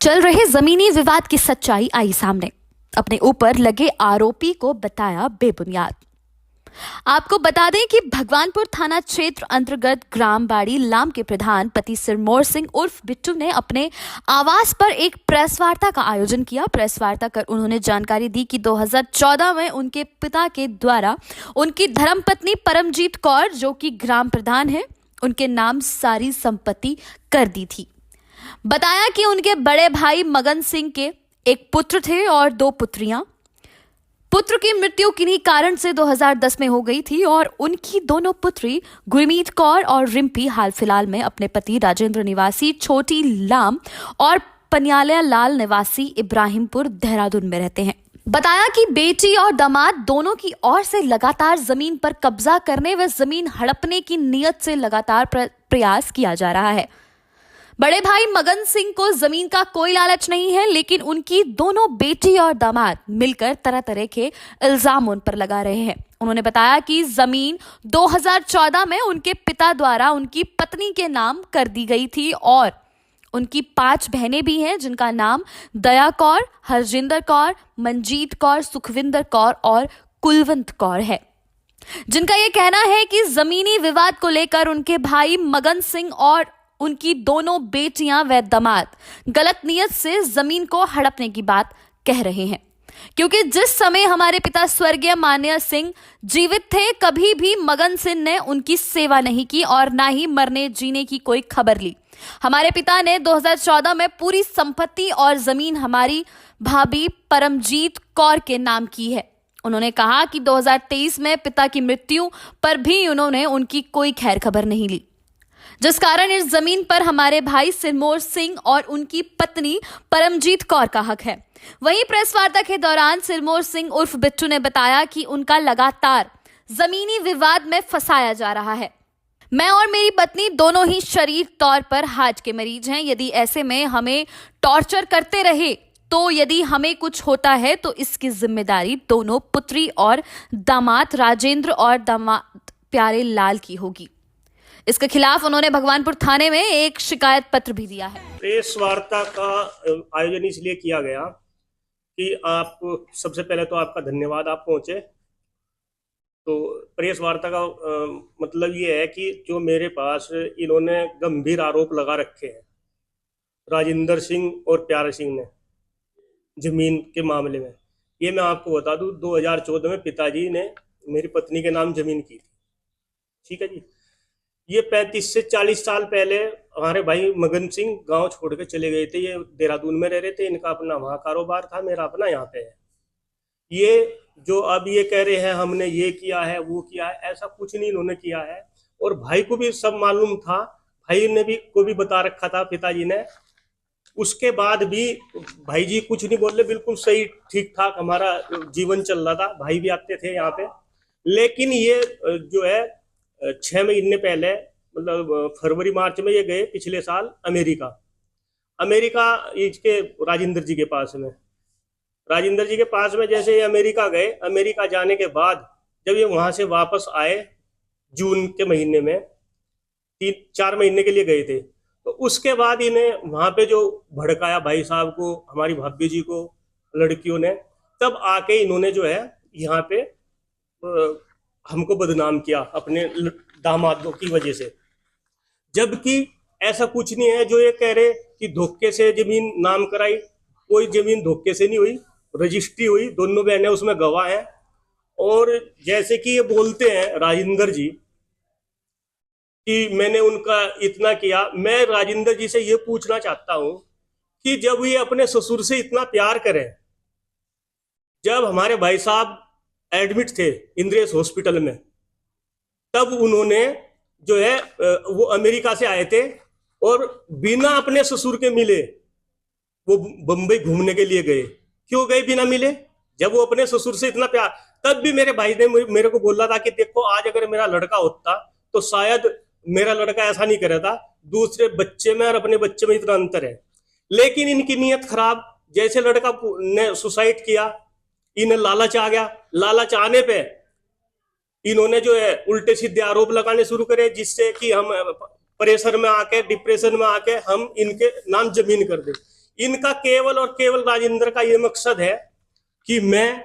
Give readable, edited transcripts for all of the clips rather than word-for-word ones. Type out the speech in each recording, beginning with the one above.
चल रहे जमीनी विवाद की सच्चाई आई सामने। अपने ऊपर लगे आरोपी को बताया बेबुनियाद। आपको बता दें कि भगवानपुर थाना क्षेत्र अंतर्गत ग्राम बाड़ी लाम के प्रधान पति सिरमौर सिंह उर्फ बिट्टू ने अपने आवास पर एक प्रेस वार्ता का आयोजन किया। प्रेस वार्ता कर उन्होंने जानकारी दी कि 2014 में उनके पिता के द्वारा उनकी धर्मपत्नी परमजीत कौर, जो कि ग्राम प्रधान है, उनके नाम सारी संपत्ति कर दी थी। बताया कि उनके बड़े भाई मगन सिंह के एक पुत्र थे और 2 पुत्रियां। पुत्र की मृत्यु किन्हीं कारण से 2010 में हो गई थी और उनकी दोनों पुत्री गुरमीत कौर और रिम्पी हाल फिलहाल में अपने पति राजेंद्र निवासी छोटी लाम और पनियाला लाल निवासी इब्राहिमपुर देहरादून में रहते हैं। बताया कि बेटी और दामाद दोनों की ओर से लगातार जमीन पर कब्जा करने व जमीन हड़पने की नीयत से लगातार प्रयास किया जा रहा है। बड़े भाई मगन सिंह को जमीन का कोई लालच नहीं है, लेकिन उनकी दोनों बेटी और दामाद मिलकर तरह तरह के इल्जाम उन पर लगा रहे हैं। उन्होंने बताया कि जमीन 2014 में उनके पिता द्वारा उनकी पत्नी के नाम कर दी गई थी और उनकी 5 बहनें भी हैं, जिनका नाम दया कौर, हरजिंदर कौर, मंजीत कौर, सुखविंदर कौर और कुलवंत कौर है, जिनका यह कहना है कि जमीनी विवाद को लेकर उनके भाई मगन सिंह और उनकी दोनों बेटियां व दामाद गलत नियत से जमीन को हड़पने की बात कह रहे हैं, क्योंकि जिस समय हमारे पिता स्वर्गीय मान्य सिंह जीवित थे, कभी भी मगन सिंह ने उनकी सेवा नहीं की और ना ही मरने जीने की कोई खबर ली। हमारे पिता ने 2014 में पूरी संपत्ति और जमीन हमारी भाभी परमजीत कौर के नाम की है। उन्होंने कहा कि 2023 में पिता की मृत्यु पर भी उन्होंने उनकी कोई खैर खबर नहीं ली, जिस कारण इस जमीन पर हमारे भाई सिरमौर सिंह और उनकी पत्नी परमजीत कौर का हक है। वहीं प्रेस वार्ता के दौरान सिरमौर सिंह उर्फ बिट्टू ने बताया कि उनका लगातार जमीनी विवाद में फंसाया जा रहा है। मैं और मेरी पत्नी दोनों ही शरीर तौर पर हार्ट के मरीज हैं। यदि ऐसे में हमें टॉर्चर करते रहे तो यदि हमें कुछ होता है तो इसकी जिम्मेदारी दोनों पुत्री और दामाद राजेंद्र और दामाद प्यारे लाल की होगी। इसके खिलाफ उन्होंने भगवानपुर थाने में एक शिकायत पत्र भी दिया है। प्रेस वार्ता का आयोजन इसलिए किया गया कि आप सबसे पहले तो आपका धन्यवाद, आप पहुंचे। तो प्रेस वार्ता का मतलब ये है कि जो मेरे पास इन्होंने गंभीर आरोप लगा रखे हैं राजेंद्र सिंह और प्यारे सिंह ने जमीन के मामले में। ये मैं आपको बता दूं, 2014 में पिताजी ने मेरी पत्नी के नाम जमीन की थी, ठीक है जी। ये 35 से 40 साल पहले हमारे भाई मगन सिंह गांव छोड़ के चले गए थे। ये देहरादून में रह रहे थे, इनका अपना वहाँ कारोबार था, मेरा अपना यहाँ पे है। ये जो अब ये कह रहे हैं हमने ये किया है वो किया है, ऐसा कुछ नहीं इन्होंने किया है। और भाई को भी सब मालूम था, भाई ने भी को भी बता रखा था पिताजी ने। उसके बाद भी भाई जी कुछ नहीं बोले, बिल्कुल सही ठीक ठाक हमारा जीवन चल रहा था। भाई भी आते थे यहाँ पे। लेकिन ये जो है 6 महीने पहले, मतलब फरवरी मार्च में ये गए पिछले साल अमेरिका इसके राजेंद्र जी के पास में। राजेंद्र जी के पास में जैसे ये अमेरिका गए, अमेरिका जाने के बाद जब ये वहां से वापस आए जून के महीने में, 3-4 महीने के लिए गए थे, तो उसके बाद इन्हें वहां पे जो भड़काया भाई साहब को, हमारी भाभी जी को, लड़कियों ने, तब आके इन्होंने जो है यहाँ पे हमको बदनाम किया अपने दामादों की वजह से। जबकि ऐसा कुछ नहीं है जो ये कह रहे कि धोखे से जमीन नाम कराई। कोई जमीन धोखे से नहीं हुई, रजिस्ट्री हुई, दोनों बहनें उसमें गवाह हैं। और जैसे कि ये बोलते हैं राजेंद्र जी कि मैंने उनका इतना किया, मैं राजेंद्र जी से ये पूछना चाहता हूं कि जब ये अपने ससुर से इतना प्यार करें, जब हमारे भाई साहब एडमिट थे इंद्रेश हॉस्पिटल में, तब उन्होंने जो है वो अमेरिका से आए थे और बिना अपने ससुर के मिले वो बंबई घूमने के लिए गए। क्यों गए बिना मिले? जब वो अपने ससुर से इतना प्यार, तब भी मेरे भाई ने मेरे को बोला था कि देखो आज अगर मेरा लड़का होता तो शायद मेरा लड़का ऐसा नहीं करे था। दूसरे बच्चे में और अपने बच्चे में इतना अंतर है। लेकिन इनकी नीयत खराब। जैसे लड़का ने सुसाइड किया, इन्हें लालच आ गया। लालच आने पे इन्होंने जो है उल्टे सीधे आरोप लगाने शुरू करे, जिससे कि हम प्रेशर में आके, डिप्रेशन में आके हम इनके नाम जमीन कर दे। इनका केवल और केवल राजेंद्र का ये मकसद है कि मैं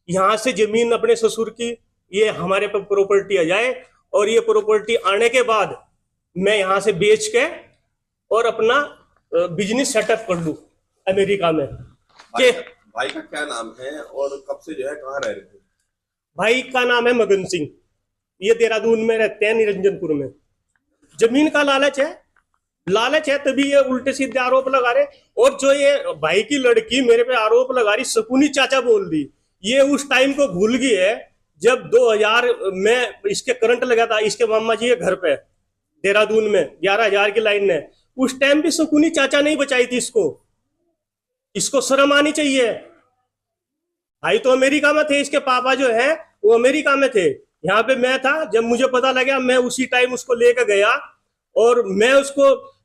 यहां से जमीन अपने ससुर की ये हमारे पे प्रॉपर्टी आ जाए और ये प्रॉपर्टी आने के बाद मैं यहां से बेच के और अपना बिजनेस सेटअप कर लूं अमेरिका में। भाई का क्या नाम है और कब से जो है कहाँ रह रहे थे? भाई का नाम है मगन सिंह, ये देहरादून में रहते हैं, निरंजनपुर में। जमीन का लालच है तभी ये उल्टे सीधे आरोप लगा रहे। और जो ये भाई की लड़की मेरे पे आरोप लगा रही, शकुनी चाचा बोल दी, ये उस टाइम को भूल गई है जब 2000 में इसके करंट लगा था इसके मामा जी के घर पे देहरादून में 11,000 की लाइन में। उस टाइम भी शकुनी चाचा नहीं बचाई थी इसको शर्म आनी चाहिए। भाई तो अमेरिका में थे, इसके पापा जो है वो अमेरिका में थे, यहाँ पे मैं था। जब मुझे पता लगा मैं उसी टाइम उसको लेकर गया और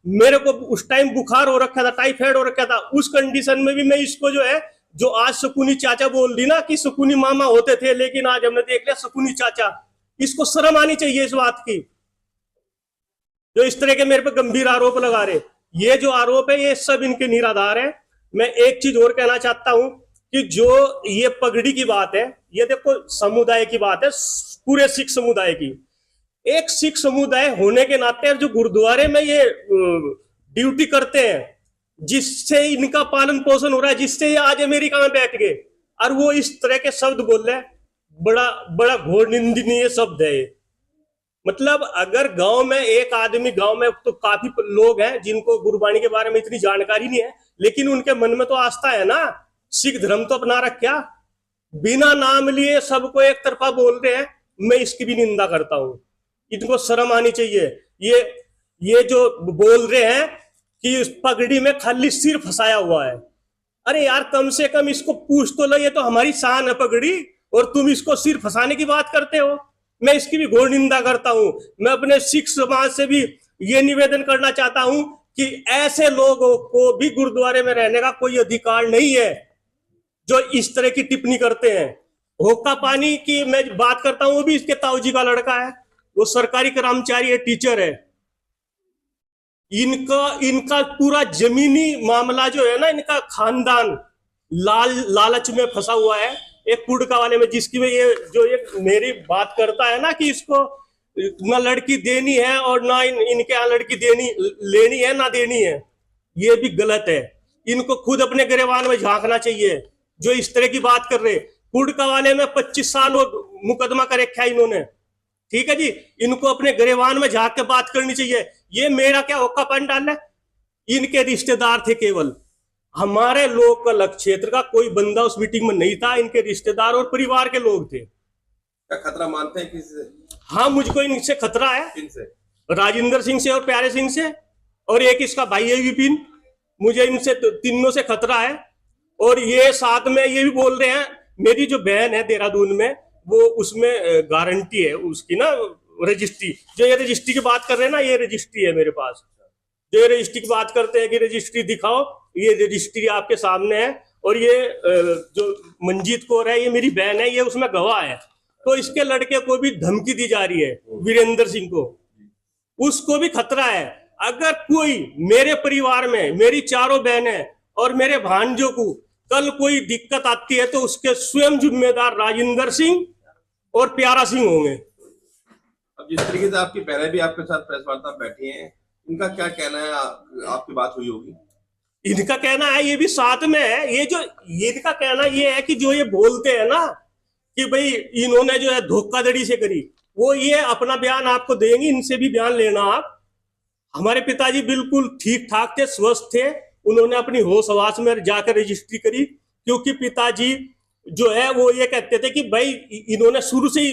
मेरे को उस टाइम बुखार हो रखा था, टाइफाइड हो रखा था। उस कंडीशन में भी मैं इसको जो है, जो आज शकुनी चाचा बोल दी ना कि शकुनी मामा होते थे, लेकिन आज हमने देख लिया शकुनी चाचा। इसको शर्म आनी चाहिए इस बात की, जो इस तरह के मेरे पे गंभीर आरोप लगा रहे। ये जो आरोप है ये सब इनके निराधार है। मैं एक चीज और कहना चाहता हूं कि जो ये पगड़ी की बात है, ये देखो समुदाय की बात है, पूरे सिख समुदाय की। एक सिख समुदाय होने के नाते जो गुरुद्वारे में ये ड्यूटी करते हैं, जिससे इनका पालन पोषण हो रहा है, जिससे ये आज अमेरिका में बैठ गए, और वो इस तरह के शब्द बोल रहे हैं, बड़ा बड़ा घोर निंदनीय शब्द है ये। मतलब अगर गांव में एक आदमी, गांव में तो काफी लोग हैं जिनको गुरबाणी के बारे में इतनी जानकारी नहीं है, लेकिन उनके मन में तो आस्था है ना, सिख धर्म तो अपना रखा, बिना नाम लिए सबको एक तरफा बोल रहे हैं। मैं इसकी भी निंदा करता हूं, इनको शर्म आनी चाहिए। ये जो बोल रहे हैं कि इस पगड़ी में खाली सिर फंसाया हुआ है, अरे यार कम से कम इसको पूछ तो लो, ये तो हमारी शान है पगड़ी, और तुम इसको सिर फंसाने की बात करते हो। मैं इसकी भी घोर निंदा करता हूं। मैं अपने सिख समाज से भी ये निवेदन करना चाहता हूं कि ऐसे लोगों को भी गुरुद्वारे में रहने का कोई अधिकार नहीं है जो इस तरह की टिप्पणी करते हैं। होका पानी की मैं बात करता हूं, वो भी इसके ताऊजी का लड़का है, वो सरकारी कर्मचारी है, टीचर है। इनका पूरा जमीनी मामला जो है ना, इनका खानदान लालच में फंसा हुआ है, एक कुड़का वाले में, जिसकी में ये जो एक मेरी बात करता है ना कि इसको ना लड़की देनी है और ना इनके यहाँ लड़की लेनी है ना देनी है, ये भी गलत है। इनको खुद अपने गिरबान में झांकना चाहिए जो इस तरह की बात कर रहे। कुड़का वाले में 25 साल मुकदमा कर रखा है इन्होंने, ठीक है जी। इनको अपने गिरबान में झांक के बात करनी चाहिए। ये मेरा क्या होका पानी डालना है, इनके रिश्तेदार थे केवल, हमारे लोकल क्षेत्र का कोई बंदा उस मीटिंग में नहीं था, इनके रिश्तेदार और परिवार के लोग थे। क्या खतरा मानते हैं किससे? हाँ, मुझको इनसे खतरा है। किनसे? राजेंद्र सिंह से और प्यारे सिंह से, और एक इसका भाई है विपिन, मुझे इनसे तीनों से खतरा है। और ये साथ में ये भी बोल रहे हैं, मेरी जो बहन है देहरादून में, वो उसमें गारंटी है उसकी ना, रजिस्ट्री, जो ये रजिस्ट्री की बात कर रहे हैं ना, ये रजिस्ट्री है मेरे पास। जो ये रजिस्ट्री की बात करते हैं कि रजिस्ट्री दिखाओ, ये रजिस्ट्री आपके सामने है। और ये जो मंजीत कौर है, ये मेरी बहन है, ये उसमें गवाह है। तो इसके लड़के को भी धमकी दी जा रही है, वीरेंद्र सिंह को, उसको भी खतरा है। अगर कोई मेरे परिवार में, मेरी चारों बहनें और मेरे भांजों को कल कोई दिक्कत आती है, तो उसके स्वयं जिम्मेदार राजेंद्र सिंह और प्यारा सिंह होंगे। अब जिस तरीके से आपकी पहले भी आपके साथ प्रेस वार्ता बैठी है, इनका क्या कहना है? आपकी बात हुई होगी। इनका कहना है, ये भी साथ में है, ये इनका कहना ये है कि जो ये बोलते हैं ना कि भाई इन्होंने जो है धोखाधड़ी से करी, वो ये अपना बयान आपको देंगे, इनसे भी बयान लेना आप। हमारे पिताजी बिल्कुल ठीक ठाक थे, स्वस्थ थे, उन्होंने अपनी होश हवास में जाकर रजिस्ट्री करी, क्योंकि पिताजी जो है वो ये कहते थे कि भाई इन्होंने शुरू से ही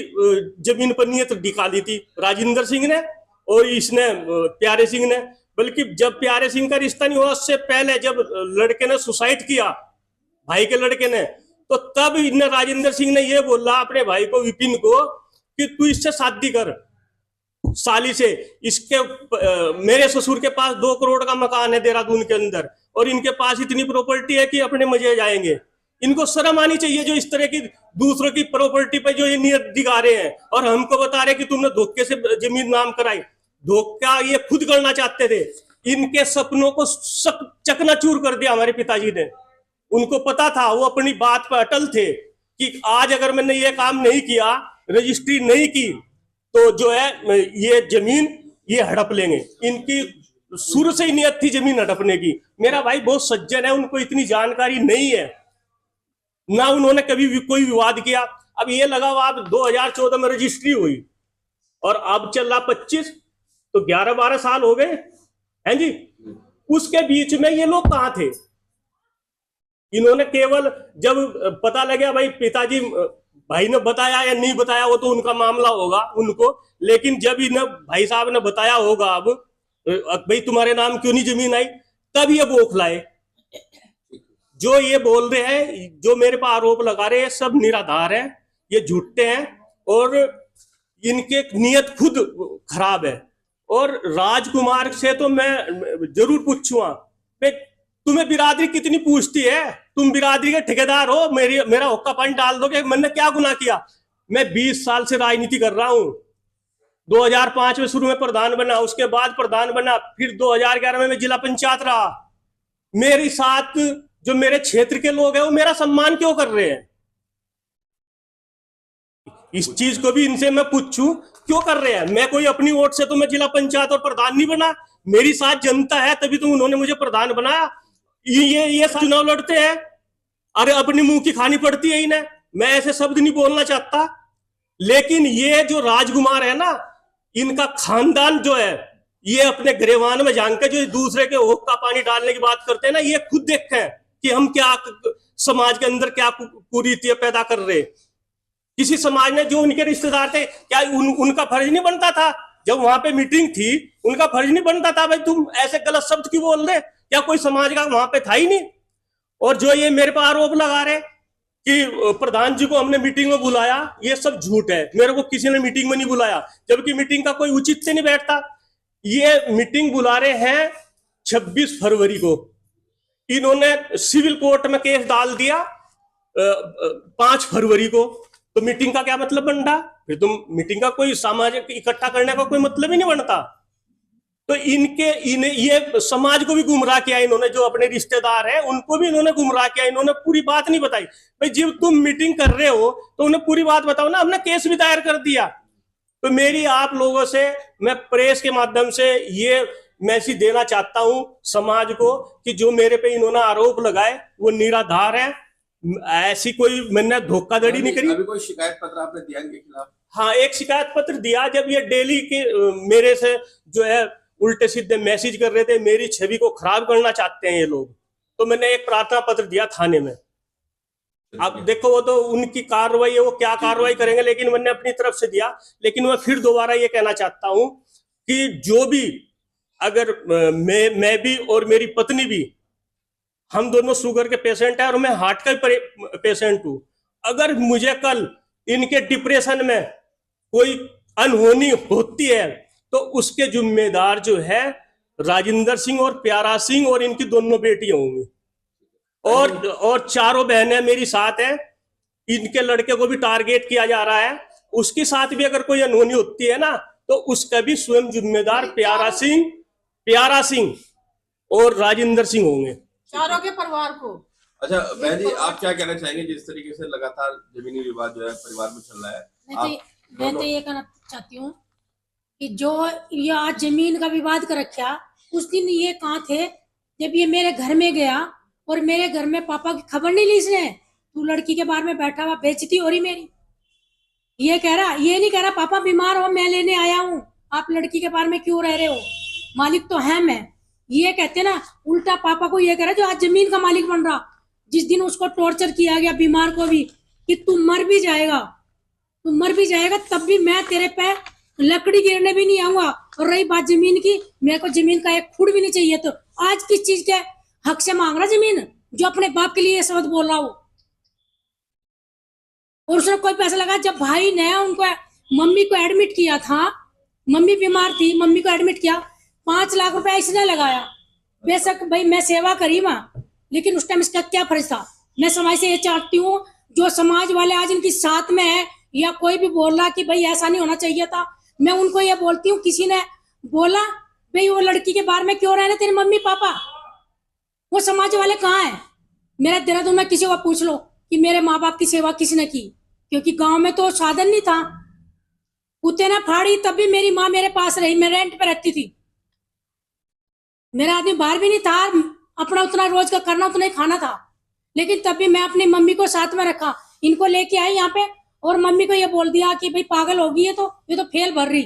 जमीन पर नियत निकाली थी, राजेंद्र सिंह ने और इसने प्यारे सिंह ने। बल्कि जब प्यारे सिंह का रिश्ता नहीं हुआ, उससे पहले जब लड़के ने सुसाइड किया, भाई के लड़के ने, तो तब इन राजेंद्र सिंह ने ये बोला अपने भाई को, विपिन को, कि तू इससे शादी कर साली से। इसके मेरे ससुर के पास 2 करोड़ का मकान है देहरादून के अंदर, और इनके पास इतनी प्रॉपर्टी है कि अपने मजे जाएंगे। इनको शर्म आनी चाहिए जो इस तरह की दूसरों की प्रॉपर्टी पे जो ये नियत दिखा रहे हैं, और हमको बता रहे कि तुमने धोखे से जमीन नाम कराई। धोखा ये खुद करना चाहते थे। इनके सपनों को चकनाचूर कर दिया हमारे पिताजी ने। उनको पता था, वो अपनी बात पर अटल थे कि आज अगर मैंने ये काम नहीं किया, रजिस्ट्री नहीं की, तो जो है ये जमीन ये हड़प लेंगे। इनकी शुरू से ही नियत थी जमीन हड़पने की। मेरा भाई बहुत सज्जन है, उनको इतनी जानकारी नहीं है, ना उन्होंने कभी भी कोई विवाद किया। अब ये लगा हुआ, अब 2014 में रजिस्ट्री हुई और अब चल रहा 25, तो 11-12 साल हो गए हैं जी। उसके बीच में ये लोग कहां थे? इन्होंने केवल जब पता लगा भाई पिताजी भाई ने बताया या नहीं बताया वो तो उनका मामला होगा उनको, लेकिन जब इन्हें भाई साहब ने बताया होगा अब भाई तुम्हारे नाम क्यों नहीं जमीन आई, तब ये बौखलाए। जो ये बोल रहे हैं, जो मेरे पर आरोप लगा रहे हैं, सब निराधार है, ये झूठे हैं और इनके नियत खुद खराब है। और राजकुमार से तो मैं जरूर पूछूंगा, तुम्हें बिरादरी कितनी पूछती है? तुम बिरादरी के ठेकेदार हो, मेरा हुक्का पानी डाल दोगे? मैंने क्या गुनाह किया? मैं 20 साल से राजनीति कर रहा हूं। 2005 में शुरू में प्रधान बना, उसके बाद प्रधान बना, फिर 2011 में मैं जिला पंचायत रहा। मेरे साथ जो मेरे क्षेत्र के लोग हैं वो मेरा सम्मान क्यों कर रहे हैं? इस चीज को भी इनसे मैं पूछूं, क्यों कर रहे हैं? मैं कोई अपनी वोट से तो मैं जिला पंचायत और प्रधान नहीं बना, मेरी साथ जनता है तभी तो उन्होंने मुझे प्रधान बनाया। ये चुनाव लड़ते हैं, अरे अपनी मुंह की खानी पड़ती है इन्हें। मैं ऐसे शब्द नहीं बोलना चाहता, लेकिन ये जो राजकुमार है ना, इनका खानदान जो है, ये अपने गिरेवान में जान के जो दूसरे के हुक्का पानी डालने की बात करते हैं ना, ये खुद देखें कि हम क्या समाज के अंदर क्या कुरीतियां पैदा कर रहे। किसी समाज ने जो उनके रिश्तेदार थे, क्या उनका फर्ज नहीं बनता था? जब वहां पे मीटिंग थी, उनका फर्ज नहीं बनता था भाई तुम ऐसे गलत शब्द क्यों बोल रहे? क्या कोई समाज का वहां पे था ही नहीं? और जो ये मेरे पर आरोप लगा रहे कि प्रधान जी को हमने मीटिंग में बुलाया, ये सब झूठ है। मेरे को किसी ने मीटिंग में नहीं बुलाया, जबकि मीटिंग का कोई उचित से नहीं बैठता। ये मीटिंग बुला रहे हैं 26 फरवरी को। इन्होंने सिविल कोर्ट में केस डाल दिया 5 फरवरी को, तो मीटिंग का क्या मतलब बन रहा? फिर तुम मीटिंग का कोई सामाजिक इकट्ठा करने का कोई मतलब ही नहीं बनता। तो ये समाज को भी गुमराह किया इन्होंने, जो अपने रिश्तेदार हैं उनको भी इन्होंने गुमराह किया। इन्होंने पूरी बात नहीं बताई। भाई जब तुम मीटिंग कर रहे हो तो उन्हें पूरी बात बताओ ना। हमने केस भी दायर कर दिया। तो मेरी आप लोगों से, मैं प्रेस के माध्यम से ये मैसेज देना चाहता हूं समाज को कि जो मेरे पे इन्होंने आरोप लगाए वो निराधार है। ऐसी कोई मैंने धोखाधड़ी नहीं करी। अभी कोई शिकायत पत्र आपने दिया इनके खिलाफ? हाँ, एक शिकायत पत्र दिया। जब ये डेली के मेरे से जो है उल्टे सीधे मैसेज कर रहे थे, मेरी छवि को खराब करना चाहते हैं ये लोग, तो मैंने एक प्रार्थना पत्र दिया थाने में। अब देखो वो तो उनकी कार्रवाई है, वो क्या कार्रवाई करेंगे, लेकिन मैंने अपनी तरफ से दिया। लेकिन मैं फिर दोबारा ये कहना चाहता हूं कि जो भी, अगर मैं भी और मेरी पत्नी भी, हम दोनों शुगर के पेशेंट हैं और मैं हार्ट का पेशेंट हूं। अगर मुझे कल इनके डिप्रेशन में कोई अनहोनी होती है तो उसके जिम्मेदार जो है राजिंदर सिंह और प्यारा सिंह और इनकी दोनों बेटियां होंगी। और चारों बहनें मेरी साथ हैं। इनके लड़के को भी टारगेट किया जा रहा है। उसके साथ भी अगर कोई अनहोनी होती है ना, तो उसका भी स्वयं जिम्मेदार प्यारा सिंह और राजिंदर सिंह होंगे, चारों के परिवार को। अच्छा बहन जी, आप क्या कहना चाहेंगे जिस तरीके से लगातार जमीनी विवाद जो है परिवार में चल रहा है? मैं तो ये कहना चाहती हूँ कि जो ये आज जमीन का विवाद कर रखा, उस दिन ये कहाँ थे जब ये मेरे घर में गया और मेरे घर में पापा की खबर नहीं ली इसने? तू लड़की के बारे में बैठा हुआ, बेइज्जती हो रही मेरी। ये नहीं कह रहा पापा बीमार हो मैं लेने आया हूँ, आप लड़की के बारे में क्यों रह रहे हो, मालिक तो है मैं। ये कहते ना, उल्टा पापा को ये कह रहा जो आज जमीन का मालिक बन रहा। जिस दिन उसको टॉर्चर किया गया, बीमार को भी, कि तू मर भी जाएगा तब भी मैं तेरे पे लकड़ी गिरने भी नहीं आऊंगा। और रही बात जमीन की, मेरे को जमीन का एक फुट भी नहीं चाहिए। तो आज किस चीज के हक से मांग रहा जमीन, जो अपने बाप के लिए ये शब्द बोल रहा हो? और उसने कोई पैसा लगा? जब भाई ने उनको मम्मी को एडमिट किया था, मम्मी बीमार थी, मम्मी को एडमिट किया, 5 लाख रुपया इसने लगाया। बेशक भाई मैं सेवा करी वहां, लेकिन उस टाइम इसका क्या फर्ज था? मैं समाज से ये चाहती हूँ, जो समाज वाले आज इनकी साथ में है या कोई भी बोल रहा कि भाई ऐसा नहीं होना चाहिए था, मैं उनको ये बोलती हूँ, किसी ने बोला भाई वो लड़की के बारे में क्यों रहने तेरे मम्मी पापा, वो समाज वाले कहाँ है? मेरा देहरादून में किसी को पूछ लो कि मेरे माँ बाप की सेवा किसने की, क्योंकि गांव में तो साधन नहीं था। कुत्ते ने फाड़ी तब भी मेरी माँ मेरे पास रही, मैं रेंट पे रहती थी, मेरा आदमी बाहर भी नहीं था, अपना उतना रोज का करना उतना ही खाना था, लेकिन तब भी मैं अपनी मम्मी को साथ में रखा। इनको लेके आई यहाँ पे और मम्मी को ये बोल दिया कि भाई पागल होगी ये तो फेल भर रही।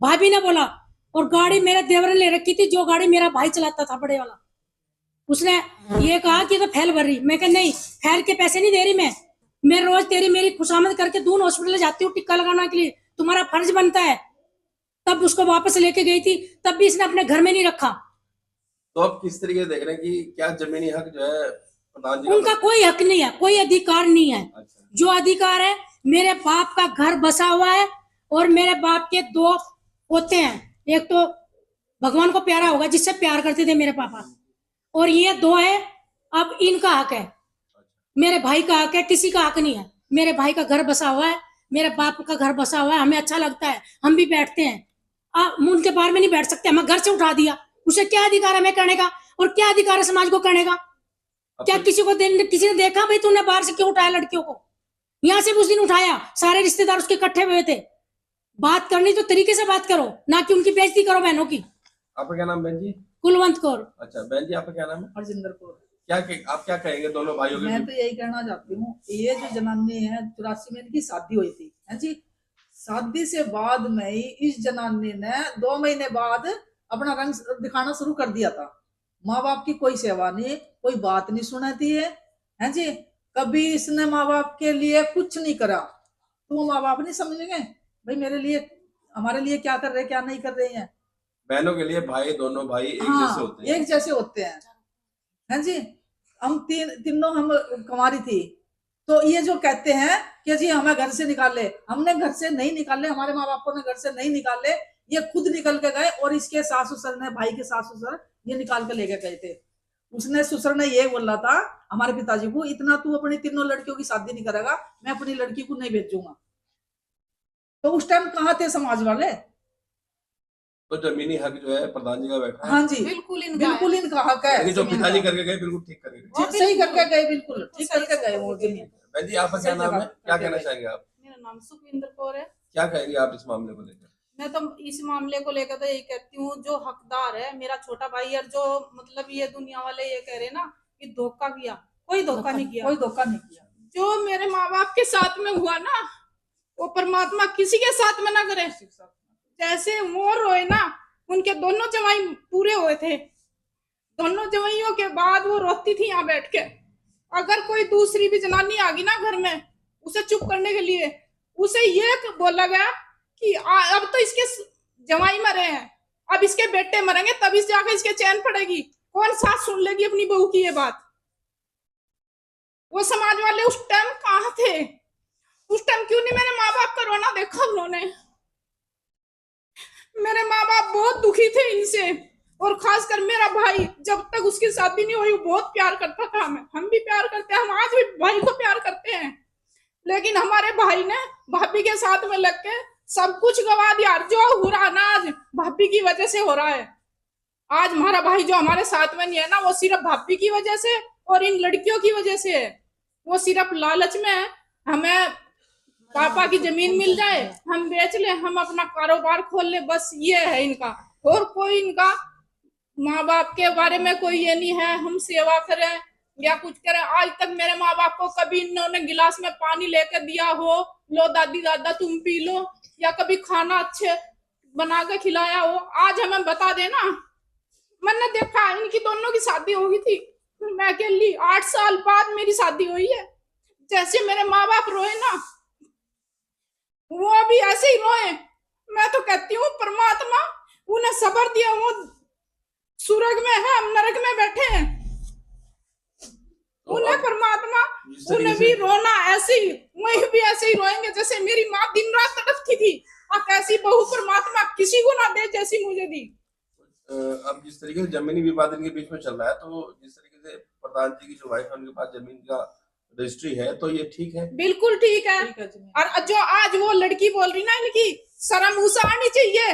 भाभी ने बोला, और गाड़ी मेरे देवर ने ले रखी थी, जो गाड़ी मेरा भाई चलाता था बड़े वाला, उसने ये कहा कि ये तो फेल भर रही। मैं कहा नहीं, फेल के पैसे नहीं दे रही मैं रोज तेरी मेरी खुशामद करके दून हॉस्पिटल जाती हूँ टिक्का लगाने के लिए, तुम्हारा फर्ज बनता है। तब उसको वापस लेके गई थी, तब भी इसने अपने घर में नहीं रखा। तो आप किस तरीके से देख रहे हैं कि क्या जमीनी हक जो है प्रधान जी का उनका कोई हक नहीं है, कोई अधिकार नहीं है। अच्छा। जो अधिकार है, मेरे बाप का घर बसा हुआ है और मेरे बाप के 2 पोते हैं, एक तो भगवान को प्यारा होगा जिससे प्यार करते थे मेरे पापा, और ये 2 है। अब इनका हक है, मेरे भाई का हक है, किसी का हक नहीं है। मेरे भाई का घर बसा हुआ है, मेरे बाप का घर बसा हुआ है, हमें अच्छा लगता है, हम भी बैठते हैं। उनके बाहर में नहीं बैठ सकते, हमें घर से उठा दिया, उसे क्या अधिकार है हमें करने का, और क्या अधिकार है समाज को करने का? क्या किसी ने देखा भाई तूने बाहर से क्यों उठाया लड़कियों को? यहाँ से उस दिन उठाया, सारे रिश्तेदार उसके इकट्ठे हुए थे। बात करनी तो तरीके से बात करो, ना कि उनकी बेइज्जती करो बहनों की। आपका क्या नाम बहन जी? कुलवंत कौर। अच्छा बहन जी, आपका क्या नाम है? हरजिंदर कौर। आप क्या कहेंगे दोनों भाइयों के मैं बीच? तो यही कहना चाहती हूँ, ये जो जनानी है 84 में इनकी शादी हुई थी, है जी। शादी से बाद में ही इस जनानी ने 2 महीने बाद अपना रंग दिखाना शुरू कर दिया था। माँ बाप की कोई सेवा नहीं, कोई बात नहीं सुनाती है जी। कभी इसने माँ बाप के लिए कुछ नहीं करा, तो वो माँ बाप नहीं समझेंगे भाई मेरे लिए, हमारे लिए क्या कर रहे क्या नहीं कर रहे हैं। बहनों के लिए भाई, दोनों भाई एक हाँ, जैसे होते हैं। एक जैसे होते हैं जी। हम तीनों हम कुंवारी थी, तो ये जो कहते हैं कि जी हमें घर से निकाले, हमने घर से नहीं निकाले, हमारे माँ बापों ने घर से नहीं निकाले, ये खुद निकल के गए। और इसके सास ससुर ने, भाई के सास ससुर ये निकाल के लेके गए थे। उसने ससुर ने ये बोला था हमारे पिताजी को, इतना तू अपनी तीनों लड़कियों की शादी नहीं करेगा, मैं अपनी लड़की को नहीं भेजूंगा। तो उस टाइम कहाँ थे समाज वाले? तो जमीनी हक जो है प्रधान जी का बैठा है। हाँ जी, बिल्कुल इनका हक है। लेकिन जो पिताजी करके गए बिल्कुल ठीक करके गए। सही करके गए, बिल्कुल ठीक करके गए वो जमीन। बहन जी, आपका क्या नाम है? क्या कहना चाहेंगे आप? मेरा नाम सुखविंदर कौर है। क्या कहेंगे आप इस मामले को लेकर? मैं तो इस मामले को लेकर तो यही कहती हूँ, जो हकदार है मेरा छोटा भाई, और जो मतलब ये दुनिया वाले ये कह रहे ना कि धोखा किया, कोई धोखा नहीं किया, कोई धोखा नहीं किया। जो मेरे माँ बाप के साथ में हुआ ना, वो परमात्मा किसी के साथ में ना करे। जैसे वो रोए ना, उनके दोनों जवाई पूरे हुए थे, दोनों जवाइयों के बाद वो रोती थी यहाँ बैठ के। अगर कोई दूसरी भी जनानी आ गई ना घर में, उसे चुप करने के लिए उसे ये बोला गया कि अब तो इसके जवाई मरे हैं, अब इसके बेटे मरेंगे तभी जाकर इसके चैन पड़ेगी। कौन सास सुन लेगी अपनी बहू की ये बात? वो समाज वाले उस टाइम कहाँ थे? उस टाइम क्यों नहीं मेरे माँ बाप का रोना देखा उन्होंने? मेरे माँ बाप बहुत दुखी थे इनसे, और खासकर मेरा भाई, जब तक उसकी शादी नहीं हुई वो बहुत प्यार करता था हमें। हम भी प्यार करते हैं, हम आज भी भाई को प्यार करते हैं, लेकिन हमारे भाई ने भाभी के साथ में लग के सब कुछ गवा दिया। जो हो रहा ना आज भाभी की वजह से हो रहा है। आज हमारा भाई जो हमारे साथ में नहीं है ना, वो सिर्फ भाभी की वजह से और इन लड़कियों की वजह से है। वो सिर्फ लालच में है, हमें पापा की जमीन मिल जाए, हम बेच ले, हम अपना कारोबार खोल ले, बस ये है इनका। और कोई इनका माँ बाप के बारे में कोई ये नहीं है हम सेवा करें या कुछ करें। आज तक मेरे माँ बाप को कभी इन्होंने गिलास में पानी लेकर दिया हो, लो दादी दादा तुम पी लो, या कभी खाना अच्छे बना के खिलाया हो। आज हमें बता देना, मैंने देखा इनकी दोनों की शादी हो गई थी, मैं अकेली 8 साल बाद मेरी शादी हुई है। जैसे मेरे माँ बाप रोए ना, वो भी ऐसे ही रोए। मैं तो कहती हूँ परमात्मा उन्हें सब्र दिया, वो स्वर्ग में है, हम नरक में बैठे हैं। तो उन्हें परमात्मा, उन्हें भी रोना ऐसे ही, वही भी ऐसे ही रोएंगे जैसे मेरी माँ दिन रात तड़पती थी। अब ऐसी बहू परमात्मा किसी को ना दे जैसी मुझे दी। अब जिस तरीके से जमीनी विवाद इनके बीच में चल रहा है, तो जिस तरीके से प्रधान जी की जो वाइफ है उनके पास जमीन का रजिस्ट्री है, तो ये ठीक है? बिल्कुल ठीक है। और जो आज वो लड़की बोल रही ना, इनकी शर्म उसे आनी चाहिए।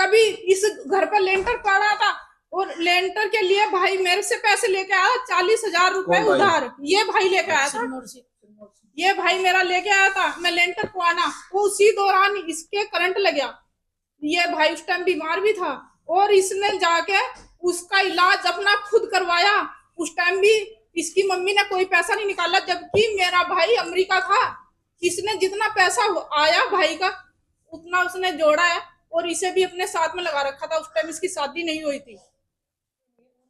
कभी इस घर पर लेंटर पड़ा था और लेंटर के लिए भाई मेरे से पैसे लेके आया 40,000 रुपए कौन भाई? उधार। ये भाई लेके आया था, ये भाई मेरा लेके आया था, मैं लेंटर पवाना, वो उसी दौरान इसके करंट लग गया। ये भाई उस टाइम बीमार भी था और इसने जाके उसका इलाज अपना खुद करवाया। उस टाइम भी इसकी मम्मी ने कोई पैसा नहीं निकाला, जबकि मेरा भाई अमेरिका था। इसने जितना पैसा आया भाई का उतना उसने जोड़ा है और इसे भी अपने साथ में लगा रखा था। उस टाइम इसकी शादी नहीं हुई थी।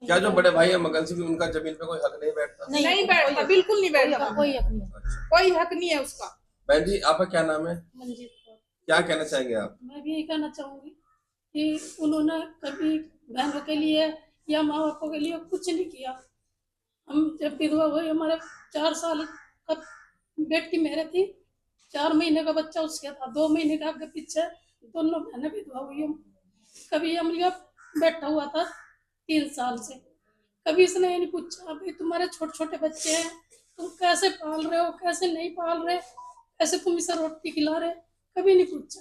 क्या जो बड़े भाई है मगन सिंह, उनका जमीन पे कोई हक नहीं बैठता? नहीं बैठता, बिल्कुल नहीं बैठता, कोई हक नहीं, कोई हक नहीं है उसका। बहन जी, आपका क्या नाम है? मंजीत कौर। क्या कहना चाहेंगे आप? मैं भी यही कहना चाहूंगी कि उन्होंने कभी बहनों के लिए या माँ बापों के लिए कुछ नहीं किया। हम जब विधवा हुए, हमारे 4 साल का बेटी मेरे थी, 4 महीने का बच्चा उसके था, 2 महीने का आगे पीछे दोनों बहनें विधवा हुई। कभी अमलिया बैठा हुआ था 3 साल से, कभी इसने ये नहीं पूछा भाई तुम्हारे छोटे छोटे बच्चे हैं, तुम कैसे पाल रहे हो, कैसे नहीं पाल रहे, कैसे तुम इसे रोटी खिला रहे, कभी नहीं पूछा।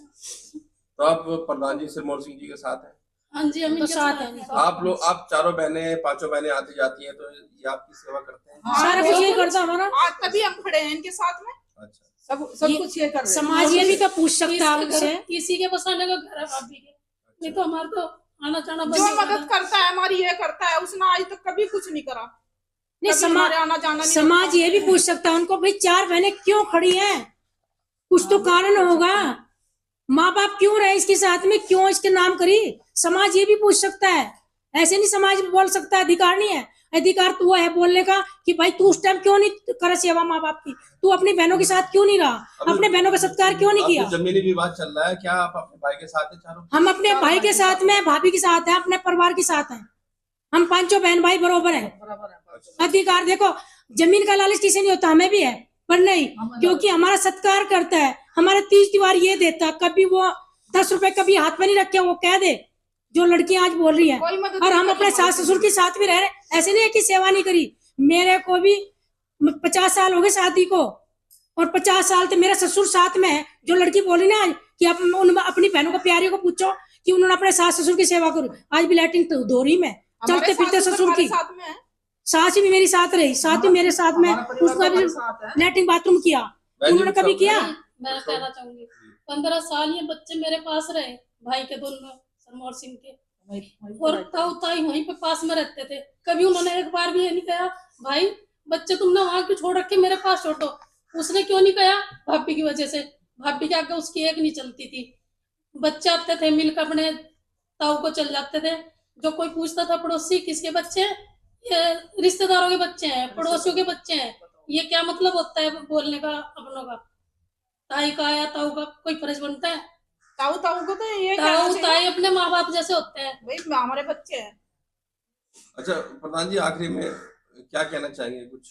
तो आप प्रधान जी सिरमौर सिंह जी के साथ हैं? हाँ जी, हम तो इनके साथ साथ हैं। हैं। आप लोग, आप चारों बहनें, 5 बहनें आती जाती हैं, तो ये आपकी सेवा करते हैं? सारा कुछ ये करता हमारा आज तभी हम खड़े हैं इनके साथ में। अच्छा, सब कुछ ये कर रहे हैं। समाज ये भी तो पूछ सकता है इसके हमसे। घर- इसी के बसाने का घर है भाभी के, नहीं तो हमारा तो आना जाना बंद जो हो गया मदद था। करता है हमारी ये करता है, उसने आज तक कभी कुछ नहीं करा। नहीं, कभी हमारे आना जाना नहीं समाज होता। ये भी पूछ सकता है उनको, भाई 4 बहनें क्यों खड़ी हैं, कुछ तो कारण होगा, माँ बाप क्यों रहे इसके साथ में, क्यों इसके नाम करी, समाज ये भी पूछ सकता है। ऐसे नहीं समाज बोल सकता, अधिकार नहीं है। अधिकार तो है बोलने का कि भाई तू उस टाइम क्यों नहीं कर सेवा माँ बाप की, तू अपनी बहनों के साथ क्यों नहीं रहा, अपने बहनों का सत्कार क्यों नहीं अब किया। जो जमीनी विवाद चल रहा है, क्या आप अपने भाई के साथ हैं चारों? हम अपने भाई के साथ में, भाभी के साथ हैं, अपने परिवार के साथ हैं, हम 5 बहन भाई बराबर हैं। अधिकार देखो, जमीन का लालच किसी नहीं होता, हमें भी है, पर नहीं, क्योंकि हमारा सत्कार करता है, हमारा 30 दीवार ये देता, कभी वो 10 रुपए कभी हाथ में नहीं रखे, वो कह दे जो लड़कियां आज बोल रही है। कोई मदद और नहीं हम करी अपने सास ससुर के साथ भी रह रहे, ऐसे नहीं है कि सेवा नहीं करी। मेरे को भी 50 साल हो गए शादी को, और 50 साल तो मेरा ससुर साथ में है। जो लड़की बोली ना आज कि अपनी बहनों को, प्यारियों को पूछो कि उन्होंने अपने सास ससुर की सेवा करो, आज भी लैट्रिन धो रही मैं, हमारे चलते फिरते सास ससुर हमारे की, साथ में है। सास भी मेरी साथ रही, साथ ही मेरे साथ में, उसका भी लैट्रिन बाथरूम किया, बहन जी, उन्होंने कभी किया। मैं कहना चाहूंगी 15 साल ये बच्चे मेरे पास रहे, भाई के दोनों, सरमौर सिंह के, और ताऊ ताई वहीं पे पास में रहते थे। कभी उन्होंने एक बार भी ये नहीं कहा भाई बच्चे तुमने वहां क्यों छोड़ रखे, मेरे पास छोड़ दो। उसने क्यों नहीं कहा? भाभी की वजह से, भाभी के आगे उसकी एक नहीं चलती थी। बच्चे आते थे मिलकर अपने ताऊ को चल जाते थे। जो कोई पूछता था पड़ोसी किसके बच्चे हैं, ये रिश्तेदारों के बच्चे हैं, पड़ोसियों के बच्चे हैं। ये क्या मतलब होता है बोलने का अपनों का? ताई का या ताऊ का कोई फर्ज बनता है? ताऊ ताऊ को तो ये कहना ताऊ चाहिए, ताई अपने माँ बाप जैसे होते हैं। भाई हमारे बच्चे हैं। अच्छा प्रधान जी, आखिरी में क्या कहना चाहेंगे, कुछ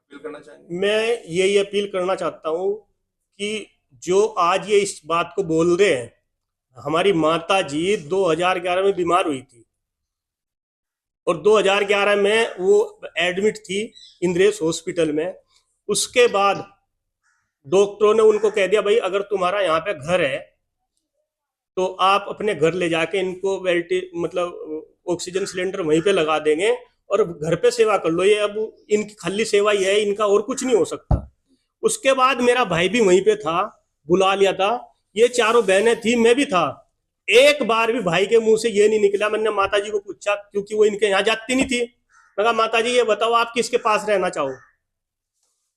अपील करना चाहेंगे? मैं यही अपील करना चाहता हूँ कि जो आज ये इस बात को बोल रहे हैं, हमारी माता जी 2011 में बीमार हुई थी और 2011 में वो एडमिट थी इंद्रेश हॉस्पिटल में। उसके बाद डॉक्टरों ने उनको कह दिया भाई अगर तुम्हारा यहाँ पे घर है तो आप अपने घर ले जाके इनको मतलब ऑक्सीजन सिलेंडर वहीं पे लगा देंगे और घर पे सेवा कर लो। ये अब इनकी खाली सेवा ही है, इनका और कुछ नहीं हो सकता। उसके बाद मेरा भाई भी वहीं पे था, बुला लिया था, ये 4 बहनें थी, मैं भी था। एक बार भी भाई के मुंह से ये नहीं निकला। मैंने माता जी को पूछा, क्योंकि वो इनके यहाँ जाती नहीं थी। मैं कहा माता जी ये बताओ आप किसके पास रहना चाहो?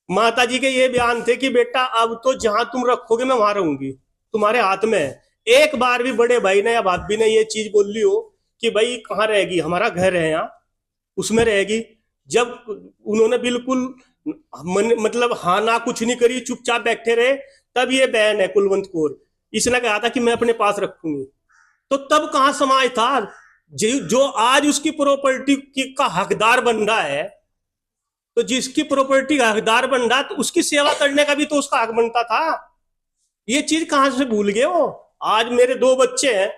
माता जी के ये बयान थे कि बेटा अब तो जहां तुम रखोगे मैं वहां रहूंगी, तुम्हारे हाथ में है। एक बार भी बड़े भाई ने या भाभी ने ये चीज बोल ली हो कि भाई कहाँ रहेगी, हमारा घर है यहाँ, उसमें रहेगी। जब उन्होंने बिल्कुल मतलब हाँ ना कुछ नहीं करी, चुपचाप बैठे रहे, तब ये बहन है कुलवंत कौर, इसने कहा था कि मैं अपने पास रखूंगी। तो तब कहाँ समाज था? जो आज उसकी प्रॉपर्टी का हकदार बन रहा है, तो जिसकी प्रॉपर्टी का हकदार बन रहा तो उसकी सेवा करने का भी तो उसका हक बनता था। ये चीज कहां से भूल गए वो? आज मेरे 2 बच्चे हैं,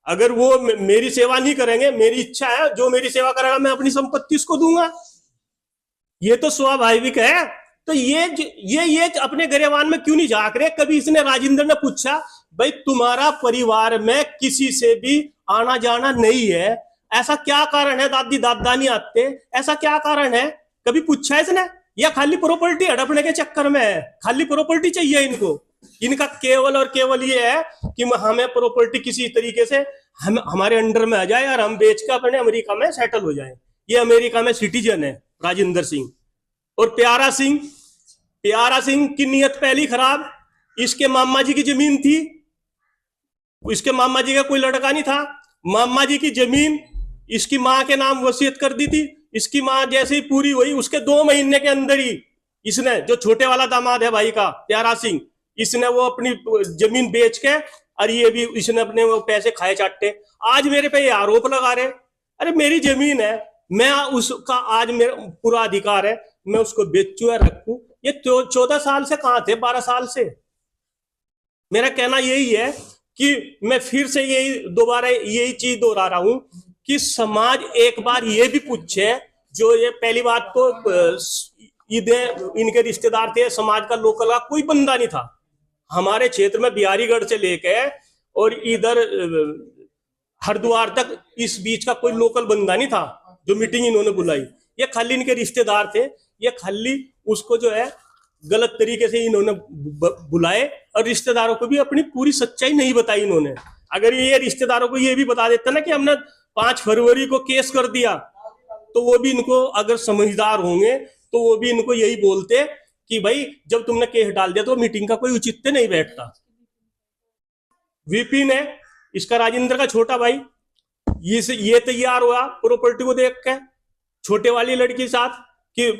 अगर वो मेरी सेवा नहीं करेंगे, मेरी इच्छा है जो मेरी सेवा करेगा मैं अपनी संपत्ति उसको दूंगा, ये तो स्वाभाविक है। तो ये अपने गरेवान में क्यों नहीं झांक रहे? कभी इसने राजेंद्र ने पूछा भाई तुम्हारा परिवार में किसी से भी आना जाना नहीं है, ऐसा क्या कारण है? दादी दादा नहीं आते, ऐसा क्या कारण है? कभी पूछा है इसने? या खाली प्रॉपर्टी हड़पने के चक्कर में है? खाली प्रॉपर्टी चाहिए इनको। इनका केवल और केवल ये है कि हमें प्रॉपर्टी किसी तरीके से हमारे अंडर में आ जाए और हम बेच कर अपने अमेरिका में सेटल हो जाए। ये अमेरिका में सिटीजन है राजेंद्र सिंह। और प्यारा सिंह की नीयत पहली खराब। इसके मामा जी की जमीन थी, इसके मामा जी का कोई लड़का नहीं था, मामा जी की जमीन इसकी मां के नाम वसीयत कर दी थी। इसकी मां जैसे ही पूरी हुई उसके 2 महीने के अंदर ही इसने, जो छोटे वाला दामाद है भाई का प्यारा सिंह, इसने वो अपनी जमीन बेच के और ये भी इसने अपने वो पैसे खाए चाटे। आज मेरे पे ये आरोप लगा रहे, अरे मेरी जमीन है, मैं उसका आज मेरा पूरा अधिकार है, मैं उसको बेचूं या रखूं। ये 14 साल से कहां थे? 12 साल से। मेरा कहना यही है कि मैं फिर से दोबारा यही चीज दोहरा रहा हूं कि समाज एक बार ये भी पूछे, जो ये पहली बात तो इनके रिश्तेदार थे, समाज का लोकल का कोई बंदा नहीं था हमारे क्षेत्र में। बिहारीगढ़ से लेके और इधर हरिद्वार तक इस बीच का कोई लोकल बंदा नहीं था जो मीटिंग इन्होंने बुलाई। ये खाली इनके रिश्तेदार थे, ये खाली उसको जो है गलत तरीके से इन्होंने बुलाए और रिश्तेदारों को भी अपनी पूरी सच्चाई नहीं बताई इन्होंने। अगर ये रिश्तेदारों को ये भी बता देता ना कि हमने 5 फरवरी को केस कर दिया, तो वो भी इनको, अगर समझदार होंगे तो वो भी इनको यही बोलते कि भाई जब तुमने केस डाल दिया तो मीटिंग का कोई औचित्य नहीं बैठता। विपिन है इसका, राजेंद्र का छोटा भाई, ये तैयार हुआ प्रॉपर्टी को देख के छोटे वाली लड़की के साथ कि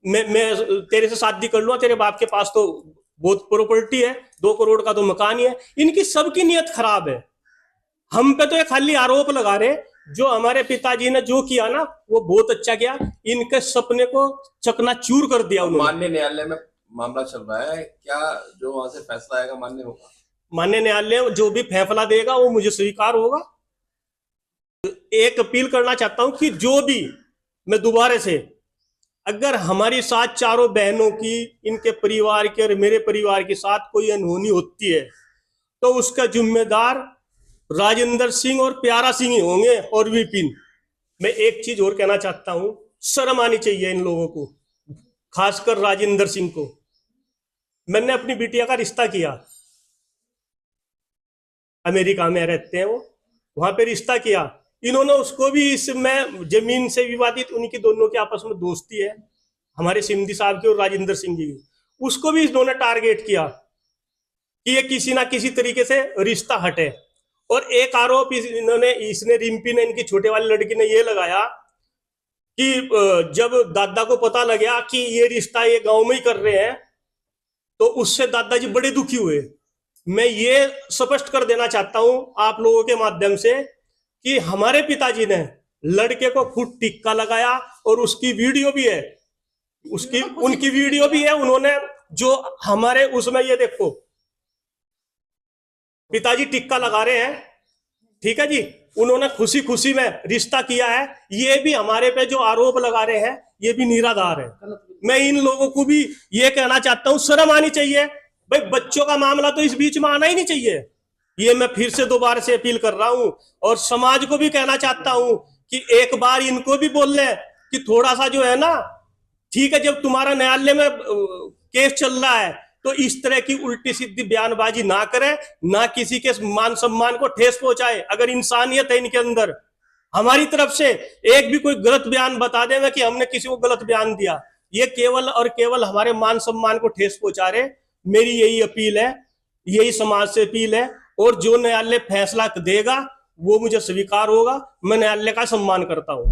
मैं तेरे से शादी कर लूंगा, तेरे बाप के पास तो बहुत प्रॉपर्टी है, 2 करोड़ का तो मकान ही है। इनकी सबकी नीयत खराब है। हम पे तो ये खाली आरोप लगा रहे। जो हमारे पिताजी ने जो किया ना वो बहुत अच्छा किया, इनके सपने को चकनाचूर कर दिया उन्होंने। माननीय न्यायालय में मामला चल रहा है, क्या जो वहां से फैसला आएगा मान्य होगा? माननीय न्यायालय जो भी फैसला देगा वो मुझे स्वीकार होगा। एक अपील करना चाहता हूं कि जो भी, मैं दोबारा से, अगर हमारी साथ चारों बहनों की, इनके परिवार के और मेरे परिवार के साथ कोई अनहोनी होती है तो उसका जिम्मेदार राजेंद्र सिंह और प्यारा सिंह ही होंगे और विपिन। मैं एक चीज और कहना चाहता हूं, शर्म आनी चाहिए इन लोगों को, खासकर राजेंद्र सिंह को। मैंने अपनी बिटिया का रिश्ता किया, अमेरिका में रहते हैं वो, वहां पे रिश्ता किया। इन्होंने उसको भी इसमें जमीन से विवादित, उनकी दोनों की आपस में दोस्ती है, हमारे सिंधी साहब की और राजेंद्र सिंह की, उसको भी इन्होंने टारगेट किया कि ये किसी ना किसी तरीके से रिश्ता हटे। और एक आरोप इसने रिम्पी ने, इनकी छोटे वाली लड़की ने ये लगाया कि जब दादा को पता लगा कि ये रिश्ता ये गांव में ही कर रहे हैं तो उससे दादाजी बड़े दुखी हुए। मैं ये स्पष्ट कर देना चाहता हूं आप लोगों के माध्यम से कि हमारे पिताजी ने लड़के को खुद टिक्का लगाया और उसकी वीडियो भी है, उनकी वीडियो भी है। उन्होंने जो हमारे उसमें, ये देखो पिताजी टिक्का लगा रहे हैं, ठीक है जी, उन्होंने खुशी खुशी में रिश्ता किया है। ये भी हमारे पे जो आरोप लगा रहे हैं ये भी निराधार है। मैं इन लोगों को भी ये कहना चाहता हूं, शर्म आनी चाहिए भाई, बच्चों का मामला तो इस बीच में आना ही नहीं चाहिए। ये मैं फिर से दोबारा से अपील कर रहा हूं और समाज को भी कहना चाहता हूं कि एक बार इनको भी बोल ले कि थोड़ा सा जो है ना, ठीक है, जब तुम्हारा न्यायालय में केस चल रहा है तो इस तरह की उल्टी सीधी बयानबाजी ना करे, ना किसी के मान सम्मान को ठेस पहुंचाए। अगर इंसानियत है इनके अंदर, हमारी तरफ से एक भी कोई गलत बयान बता देगा कि हमने किसी को गलत बयान दिया, ये केवल और केवल हमारे मान सम्मान को ठेस पहुंचा रहे। मेरी यही अपील है, यही समाज से अपील है। और जो न्यायालय फैसला देगा वो मुझे स्वीकार होगा, मैं न्यायालय का सम्मान करता हूं।